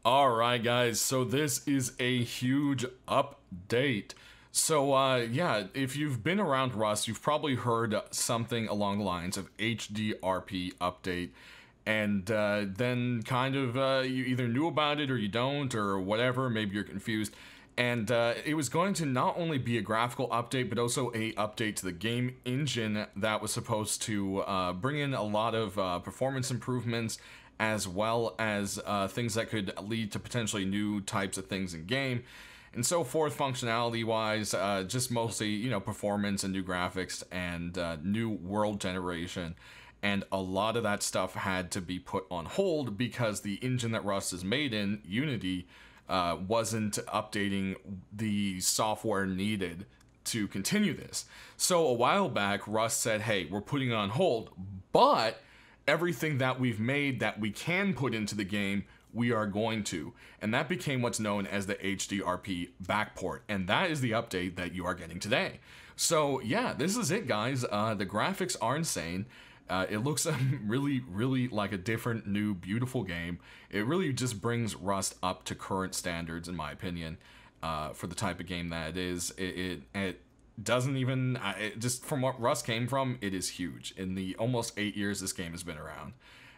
Alright guys, so this is a huge update. So yeah, if you've been around Rust, you've probably heard something along the lines of HDRP update. And then kind of you either knew about it or you don't or whatever, maybe you're confused. And it was going to not only be a graphical update, but also a update to the game engine that was supposed to bring in a lot of performance improvements, as well as things that could lead to potentially new types of things in game, and so forth, functionality-wise, just mostly, you know, performance and new graphics and new world generation. And a lot of that stuff had to be put on hold because the engine that Rust is made in, Unity, wasn't updating the software needed to continue this. So a while back, Rust said, hey, we're putting it on hold, but everything that we've made that we can put into the game, we are going to. And that became what's known as the HDRP Backport. And that is the update that you are getting today. So yeah, this is it, guys. The graphics are insane. It looks really like a different, new, beautiful game. It really just brings Rust up to current standards, in my opinion, for the type of game that it is. It doesn't even, just from what Rust came from, it is huge. In the almost 8 years this game has been around.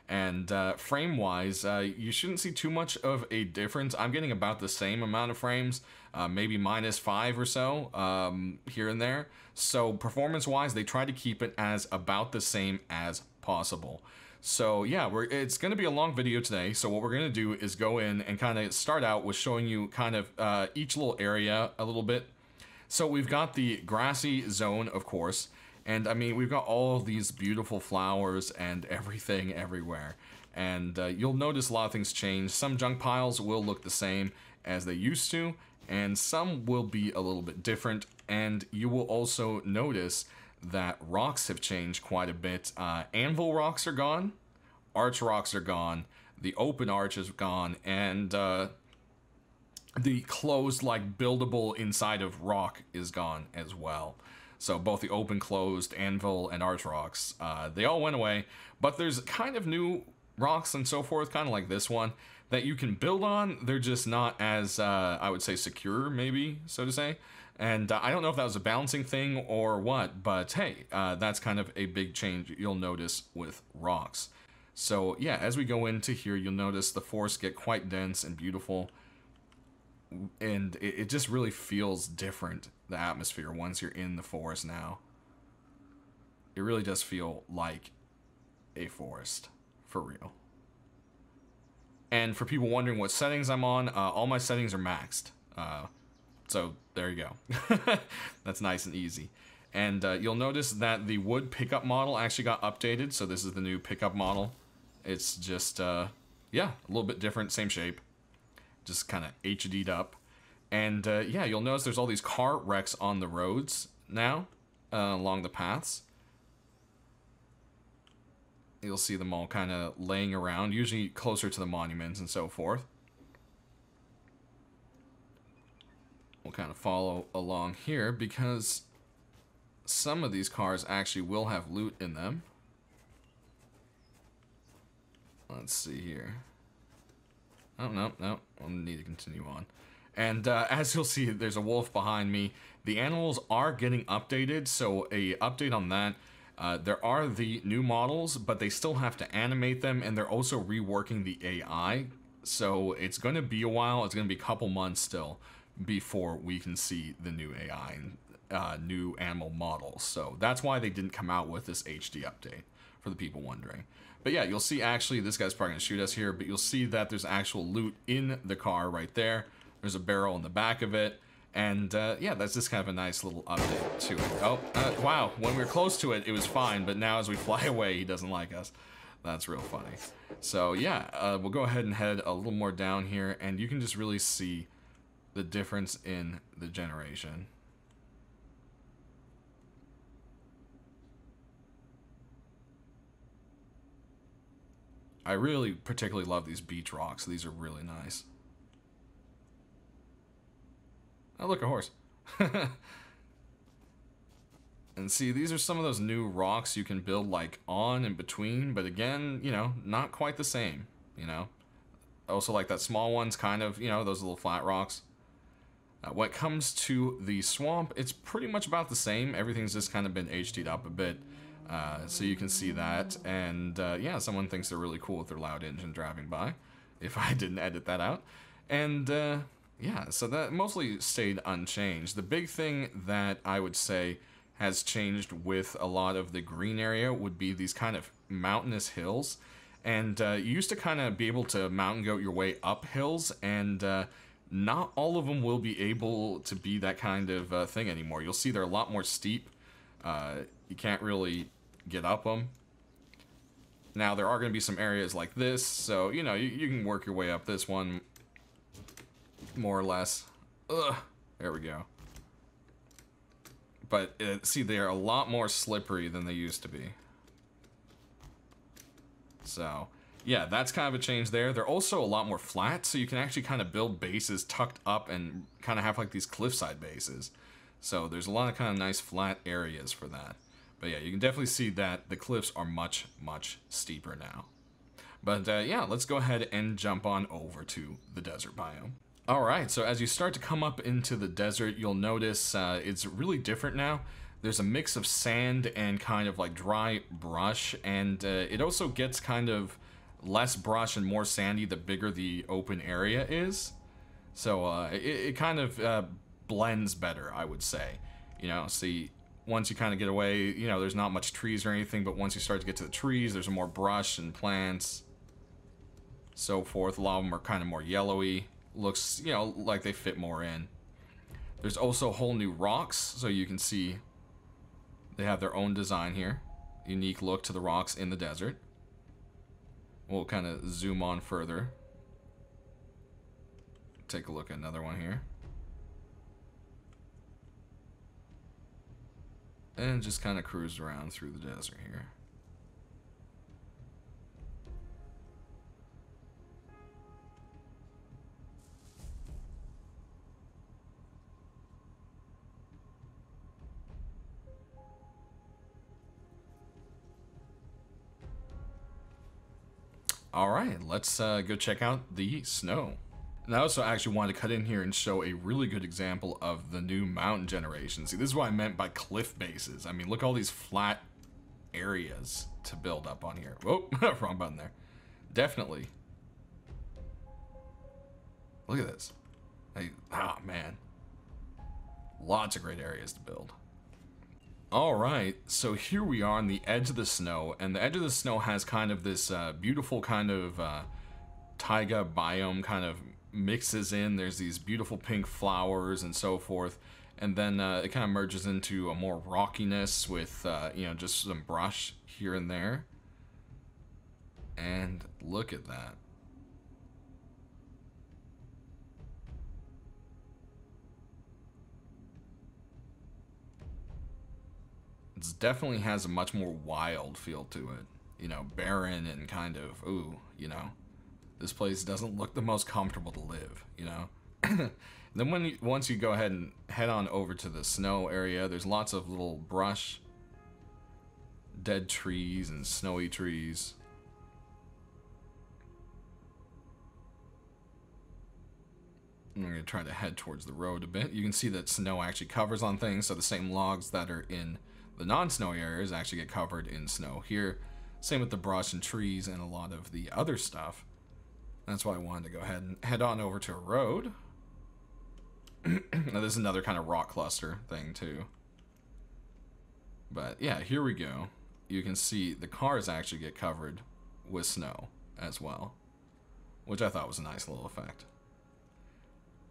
And frame-wise, you shouldn't see too much of a difference. I'm getting about the same amount of frames, maybe -5 or so here and there. So performance-wise, they try to keep it as about the same as possible. So yeah, it's going to be a long video today. So what we're going to do is go in and kind of start out with showing you kind of each little area a little bit. So we've got the Grassy Zone, of course. And I mean, we've got all of these beautiful flowers and everything everywhere. And you'll notice a lot of things change. Some junk piles will look the same as they used to, and some will be a little bit different. And you will also notice that rocks have changed quite a bit. Anvil rocks are gone, arch rocks are gone, the open arch is gone, and the closed, like, buildable inside of rock is gone as well. So both the open, closed, anvil, and arch rocks, they all went away. But there's kind of new rocks and so forth, kind of like this one, that you can build on. They're just not as, I would say, secure, maybe, so to say. And I don't know if that was a balancing thing or what, but hey, that's kind of a big change you'll notice with rocks. So yeah, as we go into here, you'll notice the forests get quite dense and beautiful. And it just really feels different, the atmosphere, once you're in the forest now. It really does feel like a forest, for real. And for people wondering what settings I'm on, all my settings are maxed. So there you go. That's nice and easy. And you'll notice that the wood pickup model actually got updated. So this is the new pickup model. It's just, yeah, a little bit different, same shape. Just kind of HD'd up. And yeah, you'll notice there's all these car wrecks on the roads now, along the paths. You'll see them all kind of laying around, usually closer to the monuments and so forth. We'll kind of follow along here because some of these cars actually will have loot in them. Let's see here. Oh, no, I'll need to continue on. And as you'll see, there's a wolf behind me. The animals are getting updated, so a update on that. There are the new models, but they still have to animate them, and they're also reworking the AI. So it's going to be a while. It's going to be a couple months still before we can see the new AI and new animal models. So that's why they didn't come out with this HD update, for the people wondering. But yeah, you'll see actually, this guy's probably going to shoot us here, but you'll see that there's actual loot in the car right there. There's a barrel in the back of it. And yeah, that's just kind of a nice little update to it. Oh, wow, when we were close to it, it was fine, but now as we fly away, he doesn't like us. That's real funny. So yeah, we'll go ahead and head a little more down here, and you can just really see the difference in the generation. I really particularly love these beach rocks. These are really nice. Oh, look, a horse. And see, these are some of those new rocks you can build like on and between, but again, you know, not quite the same, you know. Also like that small ones, kind of, you know, those little flat rocks. When it comes to the swamp, it's pretty much about the same. Everything's just kind of been HD'd up a bit. So you can see that. And yeah, someone thinks they're really cool with their loud engine driving by, if I didn't edit that out. And yeah, so that mostly stayed unchanged. The big thing that I would say has changed with a lot of the green area would be these kind of mountainous hills. And you used to kind of be able to mountain goat your way up hills, and not all of them will be able to be that kind of thing anymore. You'll see they're a lot more steep. You can't really get up them. Now, there are going to be some areas like this, so, you know, you can work your way up this one, more or less. Ugh, there we go. But, see, they're a lot more slippery than they used to be. So, yeah, that's kind of a change there. They're also a lot more flat, so you can actually kind of build bases tucked up and kind of have like these cliffside bases. So there's a lot of kind of nice flat areas for that. But yeah, you can definitely see that the cliffs are much, much steeper now. But yeah, let's go ahead and jump on over to the desert biome. Alright, so as you start to come up into the desert, you'll notice it's really different now. There's a mix of sand and kind of like dry brush, and it also gets kind of less brush and more sandy the bigger the open area is. So it kind of blends better, I would say. You know, see, once you kind of get away, you know, there's not much trees or anything, but once you start to get to the trees, there's more brush and plants, so forth. A lot of them are kind of more yellowy. Looks, you know, like they fit more in. There's also whole new rocks, so you can see they have their own design here. Unique look to the rocks in the desert. We'll kind of zoom on further. Take a look at another one here. And just kind of cruise around through the desert here. Alright, let's go check out the snow. And I also actually wanted to cut in here and show a really good example of the new mountain generation. See, this is what I meant by cliff bases. I mean, look at all these flat areas to build up on here. Whoa, wrong button there. Definitely. Look at this. Hey, ah, man. Lots of great areas to build. Alright, so here we are on the edge of the snow, and the edge of the snow has kind of this beautiful kind of taiga biome kind of mixes in. There's these beautiful pink flowers and so forth, and then it kind of merges into a more rockiness with, you know, just some brush here and there. And look at that. It definitely has a much more wild feel to it. You know, barren and kind of, ooh, you know, this place doesn't look the most comfortable to live, you know? Then once you go ahead and head on over to the snow area, there's lots of little brush, dead trees and snowy trees. I'm going to try to head towards the road a bit. You can see that snow actually covers on things, so the same logs that are in the non-snowy areas actually get covered in snow here. Same with the brush and trees and a lot of the other stuff. That's why I wanted to go ahead and head on over to a road. Now, this is another kind of rock cluster thing too. But yeah, here we go. You can see the cars actually get covered with snow as well, which I thought was a nice little effect.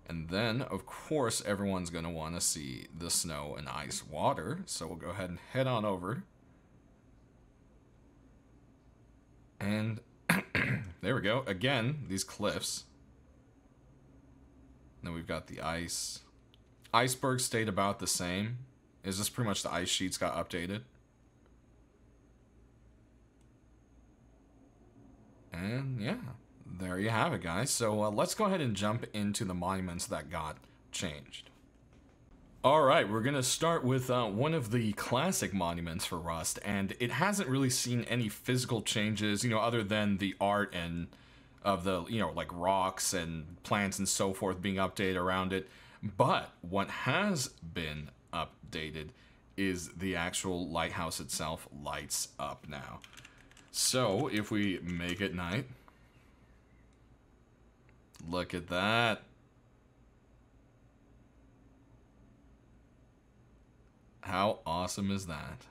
And then, of course, everyone's going to want to see the snow and ice water, so we'll go ahead and head on over. And there we go. Again, these cliffs. And then we've got the ice. Icebergs stayed about the same. Is this pretty much the ice sheets got updated? And yeah. There you have it, guys. So let's go ahead and jump into the monuments that got changed. Alright, we're going to start with one of the classic monuments for Rust, and it hasn't really seen any physical changes, you know, other than the art and of the, you know, like rocks and plants and so forth being updated around it. But what has been updated is the actual lighthouse itself lights up now. So if we make it night, look at that. How awesome is that?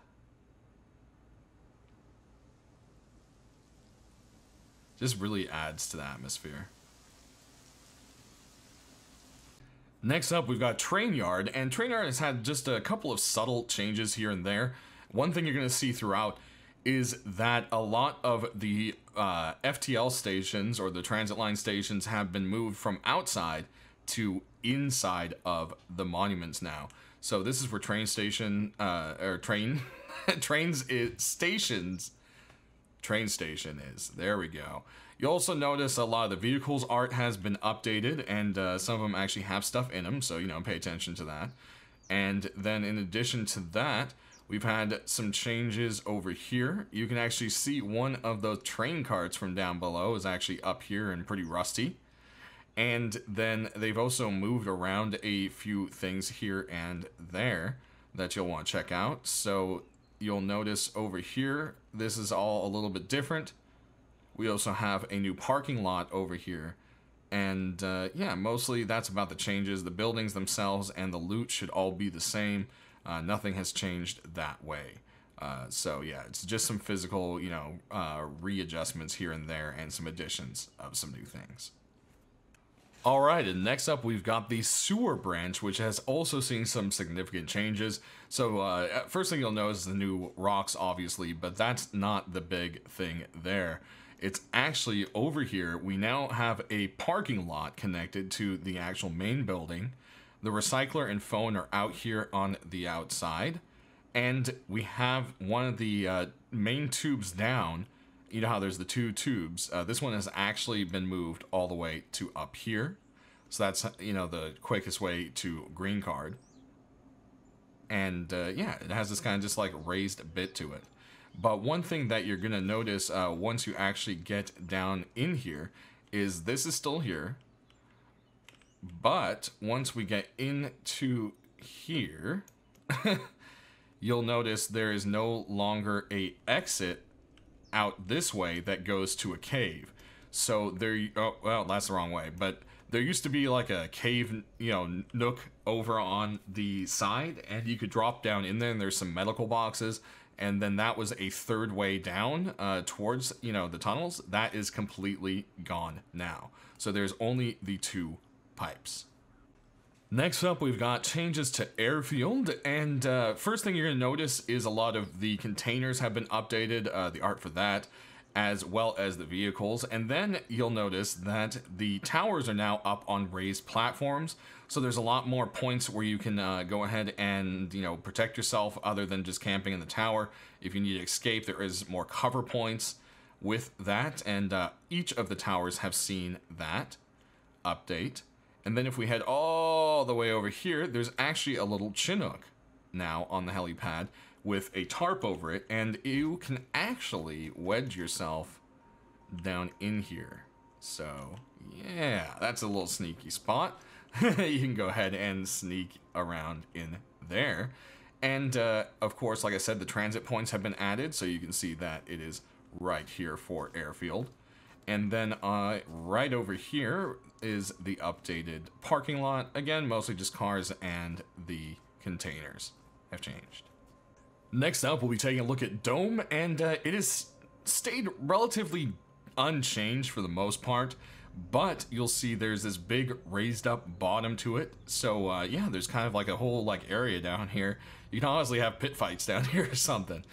Just really adds to the atmosphere. Next up, we've got Train Yard, and Train Yard has had just a couple of subtle changes here and there. One thing you're going to see throughout is that a lot of the FTL stations, or the transit line stations, have been moved from outside to inside of the monuments now. So this is where train station, or train, train station is. There we go. You'll also notice a lot of the vehicles art has been updated, and some of them actually have stuff in them, so, you know, pay attention to that. And then in addition to that, we've had some changes over here. You can actually see one of those train carts from down below is actually up here and pretty rusty. And then they've also moved around a few things here and there that you'll want to check out. So you'll notice over here, this is all a little bit different. We also have a new parking lot over here. And yeah, mostly that's about the changes. The buildings themselves and the loot should all be the same. Nothing has changed that way. So yeah, it's just some physical, you know, readjustments here and there, and some additions of some new things. Alright, and next up we've got the sewer branch, which has also seen some significant changes. So first thing you'll notice is the new rocks, obviously, but that's not the big thing there. It's actually over here, we now have a parking lot connected to the actual main building. The recycler and phone are out here on the outside. And we have one of the main tubes down. You know how there's the two tubes. This one has actually been moved all the way to up here. So that's, you know, the quickest way to green card. And yeah, it has this kind of just like raised bit to it. But one thing that you're going to notice once you actually get down in here is this is still here. But once we get into here, you'll notice there is no longer a exit out this way that goes to a cave. So there, oh, well, that's the wrong way, but there used to be like a cave, you know, nook over on the side, and you could drop down in there, and there's some medical boxes, and then that was a third way down towards, you know, the tunnels. That is completely gone now. So there's only the two pipes. Next up, we've got changes to Airfield, and first thing you're going to notice is a lot of the containers have been updated, the art for that, as well as the vehicles. And then you'll notice that the towers are now up on raised platforms, so there's a lot more points where you can go ahead and, you know, protect yourself other than just camping in the tower. If you need to escape, there is more cover points with that, and each of the towers have seen that update. And then if we head all the way over here, there's actually a little Chinook now on the helipad with a tarp over it, and you can actually wedge yourself down in here. So yeah, that's a little sneaky spot. You can go ahead and sneak around in there. And of course, like I said, the transit points have been added, so you can see that it is right here for Airfield. And then right over here is the updated parking lot. Again, mostly just cars, and the containers have changed. Next up, we'll be taking a look at Dome, and it has stayed relatively unchanged for the most part, but you'll see there's this big raised up bottom to it. So yeah, there's kind of like a whole like area down here. You can honestly have pit fights down here or something.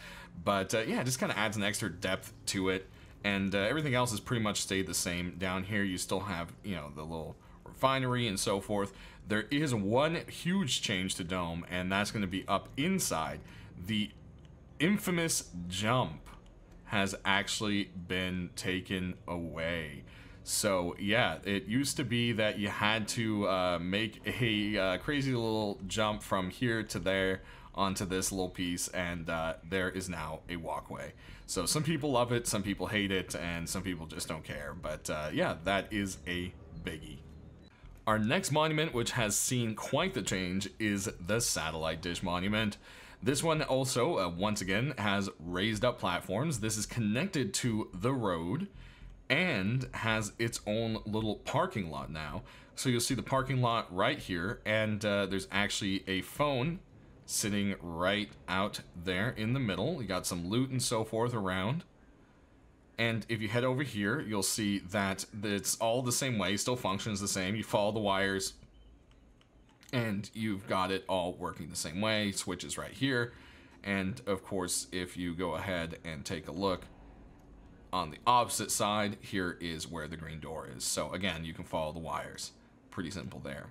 But yeah, it just kind of adds an extra depth to it. And everything else has pretty much stayed the same. Down here, you still have, you know, the little refinery and so forth. There is one huge change to Dome, and that's going to be up inside. The infamous jump has actually been taken away. So yeah, it used to be that you had to make a crazy little jump from here to there onto this little piece, and there is now a walkway. So some people love it, some people hate it, and some people just don't care. But yeah, that is a biggie. Our next monument, which has seen quite the change, is the Satellite Dish Monument. This one also, once again, has raised up platforms. This is connected to the road and has its own little parking lot now. So you'll see the parking lot right here, and there's actually a phone sitting right out there in the middle. You got some loot and so forth around. And if you head over here, you'll see that it's all the same way, still functions the same. You follow the wires, and you've got it all working the same way. Switches right here. And of course, if you go ahead and take a look on the opposite side, here is where the green door is. So again, you can follow the wires. Pretty simple there.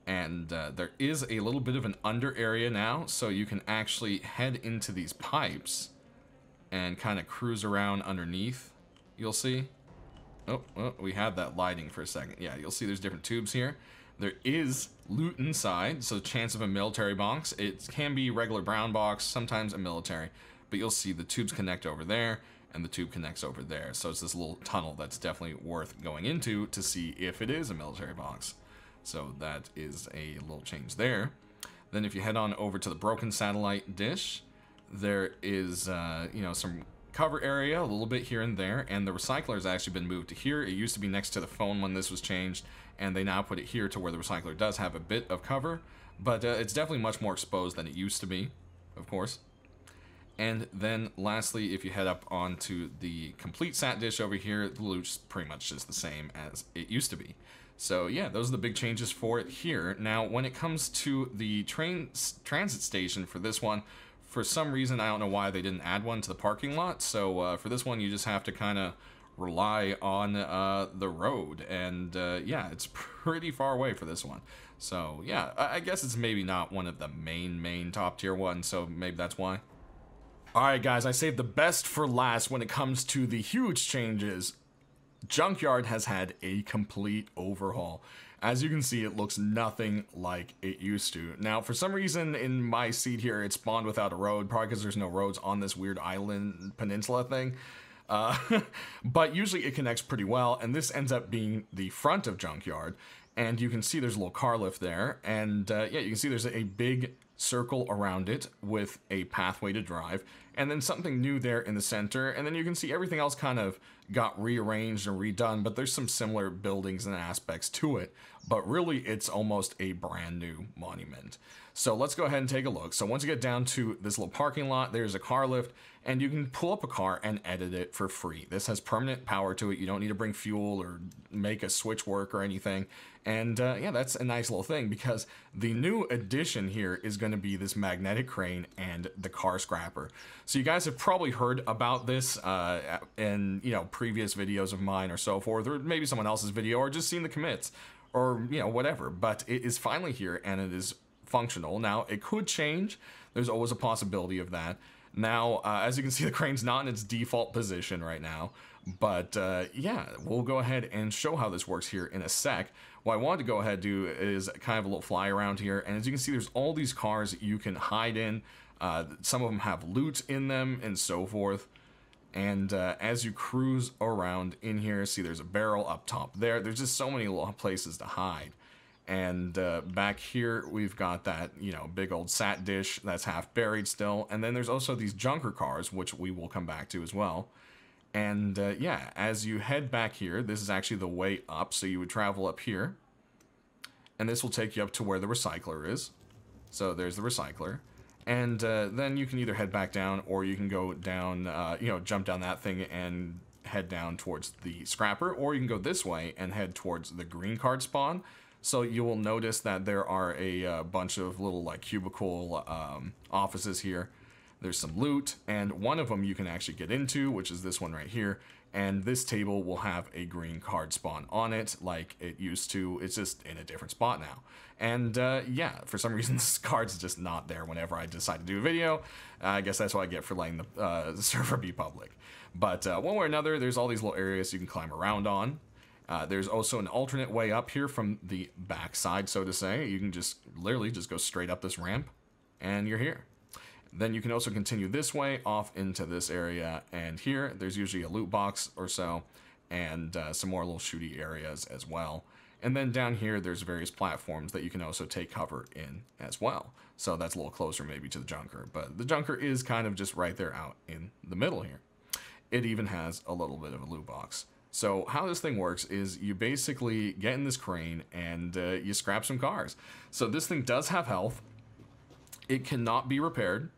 And there is a little bit of an under area now, so you can actually head into these pipes and kind of cruise around underneath. You'll see. Oh, we had that lighting for a second. Yeah, you'll see there's different tubes here. There is loot inside, so chance of a military box. It can be regular brown box, sometimes a military, but you'll see the tubes connect over there, and the tube connects over there. So it's this little tunnel that's definitely worth going into to see if it is a military box. So that is a little change there. Then if you head on over to the broken satellite dish, there is, you know, some cover area a little bit here and there, and the recycler has actually been moved to here. It used to be next to the phone when this was changed, and they now put it here to where the recycler does have a bit of cover, but it's definitely much more exposed than it used to be, of course. And then lastly, if you head up onto the complete sat dish over here, the loot's pretty much just the same as it used to be. So yeah, those are the big changes for it here. Now, when it comes to the transit station for this one, for some reason, I don't know why they didn't add one to the parking lot. So for this one, you just have to kind of rely on the road. And yeah, it's pretty far away for this one. So yeah, I guess it's maybe not one of the main top tier ones. So maybe that's why. Alright guys, I saved the best for last when it comes to the huge changes. Junkyard has had a complete overhaul. As you can see, it looks nothing like it used to. Now, for some reason, in my seat here, it spawned without a road, probably because there's no roads on this weird island peninsula thing. But usually it connects pretty well, and this ends up being the front of Junkyard. And you can see there's a little car lift there, and yeah, you can see there's a big circle around it with a pathway to drive, and then something new there in the center, and then you can see everything else kind of got rearranged and redone, but there's some similar buildings and aspects to it, but really it's almost a brand new monument. So let's go ahead and take a look. So once you get down to this little parking lot, there's a car lift, and you can pull up a car and edit it for free. This has permanent power to it. You don't need to bring fuel or make a switch work or anything. And yeah, that's a nice little thing, because the new addition here is going to be this magnetic crane and the car scrapper. So you guys have probably heard about this in, you know, previous videos of mine or so forth, or maybe someone else's video, or just seen the commits, or, you know, whatever. But it is finally here, and it is functional. Now, it could change. There's always a possibility of that. Now, as you can see, the crane's not in its default position right now, but yeah, we'll go ahead and show how this works here in a sec. What I wanted to go ahead and do is kind of a little fly around here, and as you can see, there's all these cars you can hide in. Some of them have loot in them and so forth. And as you cruise around in here, see there's a barrel up top there. There's just so many little places to hide. And back here, we've got that, you know, big old sat dish that's half buried still. And then there's also these junker cars, which we will come back to as well. And yeah, as you head back here, this is actually the way up. So you would travel up here, and this will take you up to where the recycler is. So there's the recycler. And then you can either head back down, or you can go down, you know, jump down that thing and head down towards the scrapper, or you can go this way and head towards the green card spawn. So you will notice that there are a bunch of little like cubicle offices here. There's some loot, and one of them you can actually get into, which is this one right here. And this table will have a green card spawn on it like it used to. It's just in a different spot now. And yeah, for some reason this card's just not there whenever I decide to do a video. I guess that's what I get for letting the server be public. But one way or another, there's all these little areas you can climb around on. There's also an alternate way up here from the back side, so to say. You can just literally just go straight up this ramp, and you're here. Then you can also continue this way off into this area, and here there's usually a loot box or so, and some more little shooty areas as well. And then down here there's various platforms that you can also take cover in as well. So that's a little closer maybe to the junker, but the junker is kind of just right there out in the middle here. It even has a little bit of a loot box. So how this thing works is you basically get in this crane and you scrap some cars. So this thing does have health. It cannot be repaired.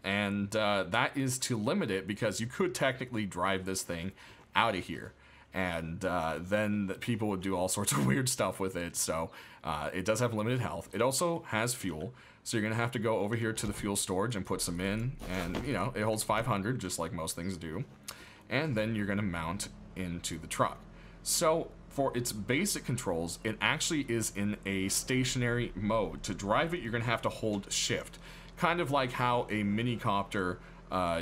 And that is to limit it, because you could technically drive this thing out of here. And then people would do all sorts of weird stuff with it. So it does have limited health. It also has fuel. So you're going to have to go over here to the fuel storage and put some in. And, you know, it holds 500, just like most things do. And then you're going to mount into the truck. So for its basic controls, it actually is in a stationary mode. To drive it, you're going to have to hold shift. Kind of like how a mini-copter,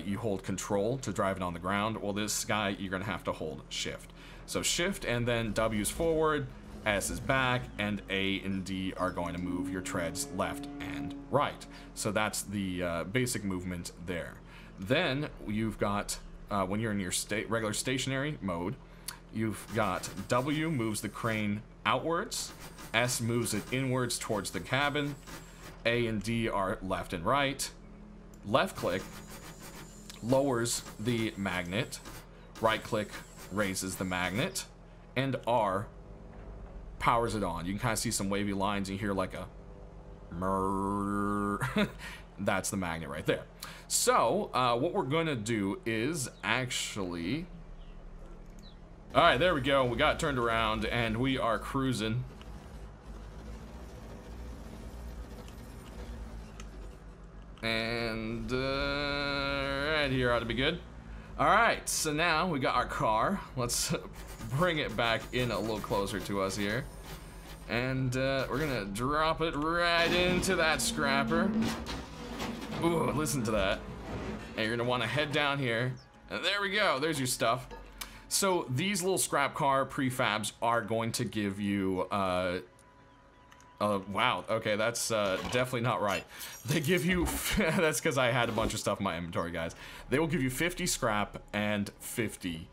you hold control to drive it on the ground. Well, this guy, you're going to have to hold shift. So shift, and then W is forward, S is back, and A and D are going to move your treads left and right. So that's the basic movement there. Then you've got, when you're in your regular stationary mode, you've got W moves the crane outwards, S moves it inwards towards the cabin, A and D are left and right, left click lowers the magnet, right click raises the magnet, and R powers it on. You can kind of see some wavy lines, and you hear like a murr. That's the magnet right there. So what we're going to do is actually, all right, there we go. We got turned around and we are cruising. And right here ought to be good. All right, so now we got our car. Let's bring it back in a little closer to us here. And we're gonna drop it right into that scrapper. Ooh, listen to that. And you're gonna wanna head down here. And there we go, there's your stuff. So these little scrap car prefabs are going to give you, wow, okay, that's definitely not right. They give you, that's because I had a bunch of stuff in my inventory, guys. They will give you 50 scrap and 50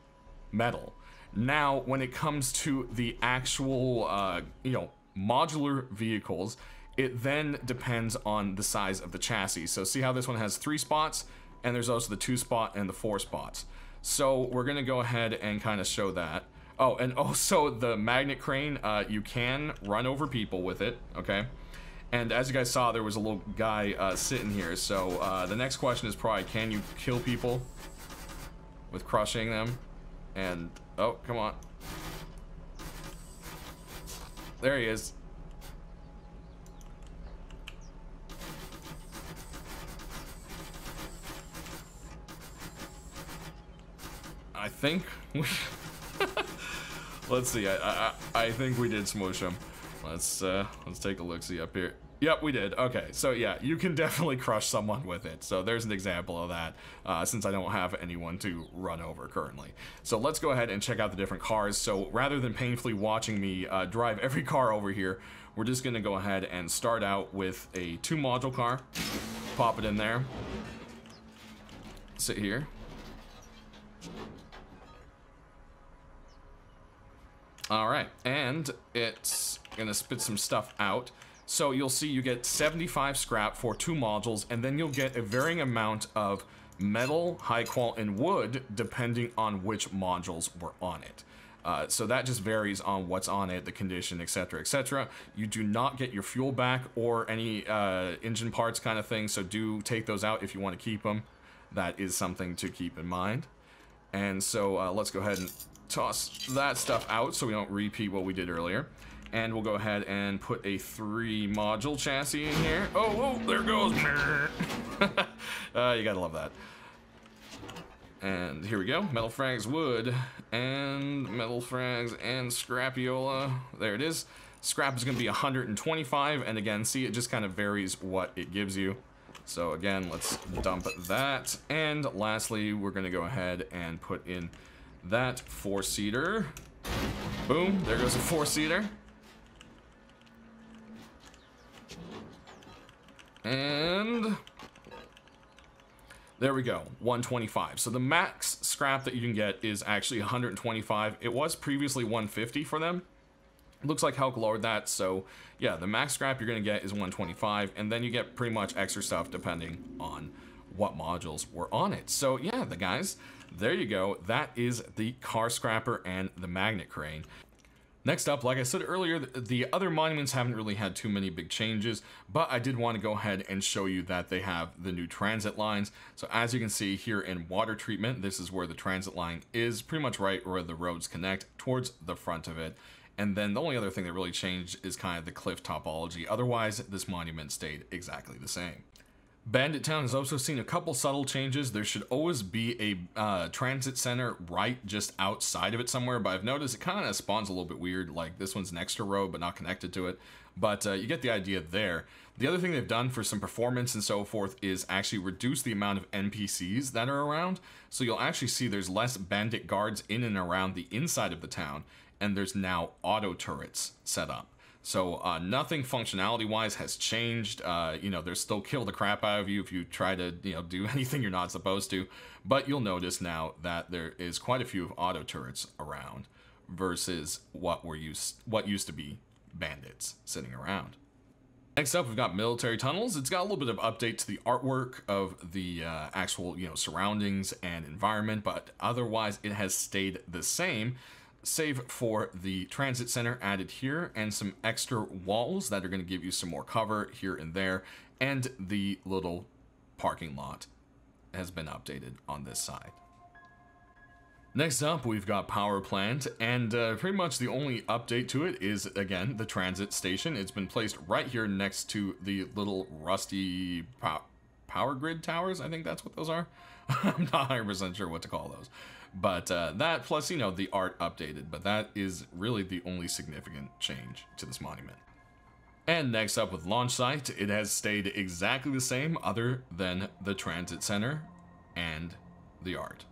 metal. Now, when it comes to the actual, you know, modular vehicles, it then depends on the size of the chassis. So see how this one has 3 spots, and there's also the 2 spot and the 4 spots. So we're gonna go ahead and kind of show that. Oh, and also the magnet crane, you can run over people with it, okay? And as you guys saw, there was a little guy sitting here. So the next question is probably, can you kill people with crushing them? And, oh, come on. There he is. I think we... Let's see, I think we did smoosh him. Let's take a look-see up here. Yep, we did. Okay, so yeah, you can definitely crush someone with it. So there's an example of that, since I don't have anyone to run over currently. So let's go ahead and check out the different cars. So rather than painfully watching me drive every car over here, we're just gonna go ahead and start out with a 2-module car. Pop it in there. Sit here. All right, and it's gonna spit some stuff out. So you'll see you get 75 scrap for 2 modules, and then you'll get a varying amount of metal, high quality, and wood, depending on which modules were on it. So that just varies on what's on it, the condition, etc., etc. You do not get your fuel back or any engine parts kind of thing, so do take those out if you want to keep them. That is something to keep in mind. And so let's go ahead and toss that stuff out so we don't repeat what we did earlier. And we'll go ahead and put a 3-module chassis in here. Oh, there it goes. You gotta love that. And here we go. Metal frags, wood, and metal frags, and scrapiola. There it is. Scrap is gonna be 125, and again, see, it just kind of varies what it gives you. So again, let's dump that. And lastly, we're gonna go ahead and put in that 4-seater. Boom, there goes a 4-seater. And There we go, 125. So the max scrap that you can get is actually 125. It was previously 150 for them. Looks like Hulk lowered that, so yeah, the max scrap you're going to get is 125, and then you get pretty much extra stuff depending on what modules were on it. So yeah, the guys, there you go. That is the car scrapper and the magnet crane. Next up, like I said earlier, the other monuments haven't really had too many big changes, but I did want to go ahead and show you that they have the new transit lines. So as you can see here in water treatment, this is where the transit line is, pretty much right where the roads connect towards the front of it. And then the only other thing that really changed is kind of the cliff topology. Otherwise, this monument stayed exactly the same. Bandit Town has also seen a couple subtle changes. There should always be a transit center right just outside of it somewhere, but I've noticed it kind of spawns a little bit weird, like this one's an extra road but not connected to it. But you get the idea there. The other thing they've done for some performance and so forth is actually reduce the amount of NPCs that are around. So you'll actually see there's less bandit guards in and around the inside of the town, and there's now auto turrets set up. So nothing functionality-wise has changed. You know, there's still kill the crap out of you if you try to, you know, do anything you're not supposed to. But you'll notice now that there is quite a few auto turrets around versus what used to be bandits sitting around. Next up, we've got military tunnels. It's got a little bit of update to the artwork of the actual, you know, surroundings and environment, but otherwise it has stayed the same, save for the transit center added here and some extra walls that are going to give you some more cover here and there, and the little parking lot has been updated on this side. Next up, we've got power plant, and pretty much the only update to it is, again, the transit station. It's been placed right here next to the little rusty power grid towers. I think that's what those are. I'm not 100% sure what to call those. But that plus, you know, the art updated. But that is really the only significant change to this monument. And next up with launch site, it has stayed exactly the same other than the transit center and the art.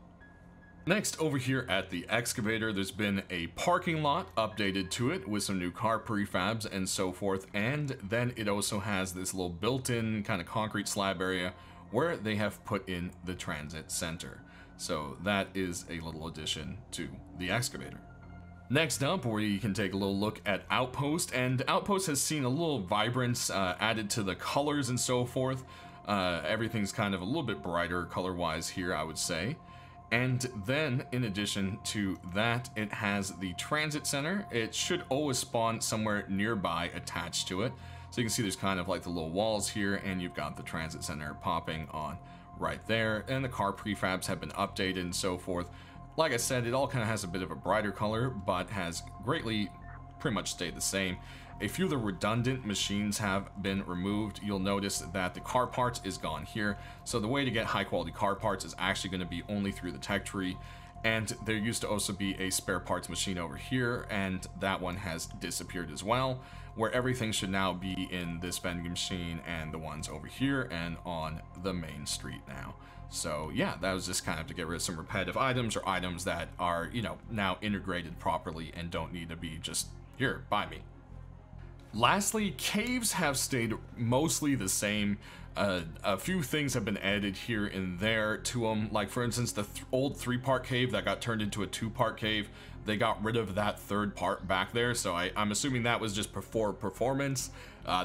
Next, over here at the excavator, there's been a parking lot updated to it with some new car prefabs and so forth. And then it also has this little built-in kind of concrete slab area where they have put in the transit center. So that is a little addition to the excavator. Next up, we can take a little look at Outpost, and Outpost has seen a little vibrance added to the colors and so forth. Everything's kind of a little bit brighter color-wise here, I would say. And then, in addition to that, it has the transit center. It should always spawn somewhere nearby attached to it. So you can see there's kind of like the little walls here, and you've got the transit center popping on right there, and the car prefabs have been updated and so forth. Like I said, it all kind of has a bit of a brighter color, but has greatly pretty much stayed the same. A few of the redundant machines have been removed. You'll notice that the car parts is gone here. So the way to get high quality car parts is actually going to be only through the tech tree. And there used to also be a spare parts machine over here, and that one has disappeared as well, where everything should now be in this vending machine and the ones over here and on the main street now. So yeah, that was just kind of to get rid of some repetitive items or items that are, you know, now integrated properly and don't need to be just, here, buy me. Lastly, caves have stayed mostly the same. A few things have been added here and there to them, like for instance the old 3-part cave that got turned into a 2-part cave. They got rid of that 3rd part back there, so I'm assuming that was just for performance.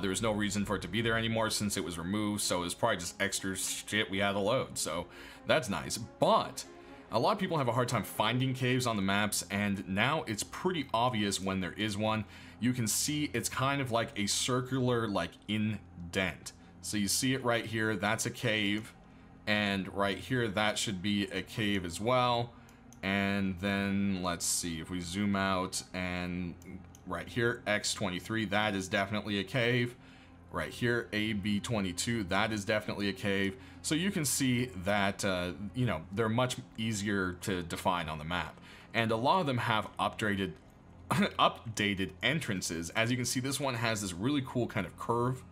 There was no reason for it to be there anymore since it was removed, so it was probably just extra shit we had to load, so that's nice. But a lot of people have a hard time finding caves on the maps, and now it's pretty obvious when there is one. You can see it's kind of like a circular, like, indent. So you see it right here, that's a cave, and right here that should be a cave as well. And then let's see if we zoom out, and right here X23, that is definitely a cave. Right here AB22, that is definitely a cave. So you can see that you know, they're much easier to define on the map, and a lot of them have updated entrances. As you can see, this one has this really cool kind of curve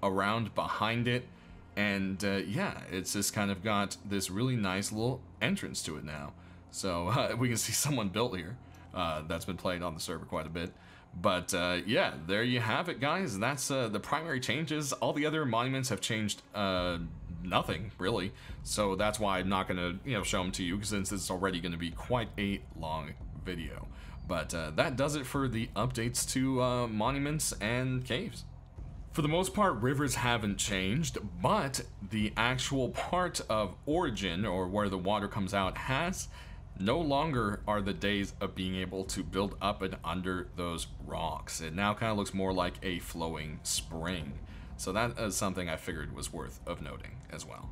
around behind it, and yeah, it's just kind of got this really nice little entrance to it now. So we can see someone built here that's been played on the server quite a bit. But yeah, there you have it, guys. That's the primary changes. All the other monuments have changed nothing really. So that's why I'm not gonna, show them to you, since it's already gonna be quite a long video. But that does it for the updates to monuments and caves. For the most part, rivers haven't changed, but the actual part of origin, or where the water comes out, has. No longer are the days of being able to build up and under those rocks. It now kind of looks more like a flowing spring. So that is something I figured was worth of noting as well.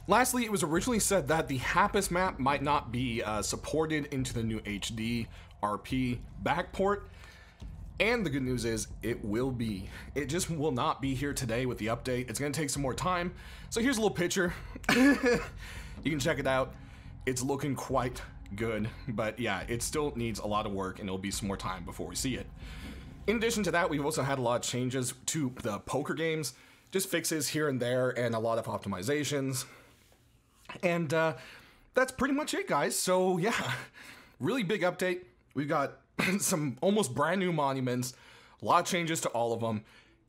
Lastly, it was originally said that the Happus map might not be supported into the new HDRP Backport. And the good news is it will be. It just will not be here today with the update. It's going to take some more time. So here's a little picture. You can check it out. It's looking quite good, but yeah, it still needs a lot of work, and it'll be some more time before we see it. In addition to that, we've also had a lot of changes to the poker games, just fixes here and there, and a lot of optimizations. And that's pretty much it, guys. So yeah, really big update. We've got some almost brand new monuments, a lot of changes to all of them,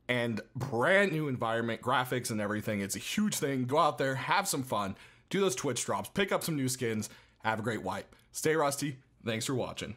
and brand new environment, graphics, and everything. It's a huge thing. Go out there, have some fun. Do those Twitch drops, pick up some new skins, have a great wipe. Stay rusty. Thanks for watching.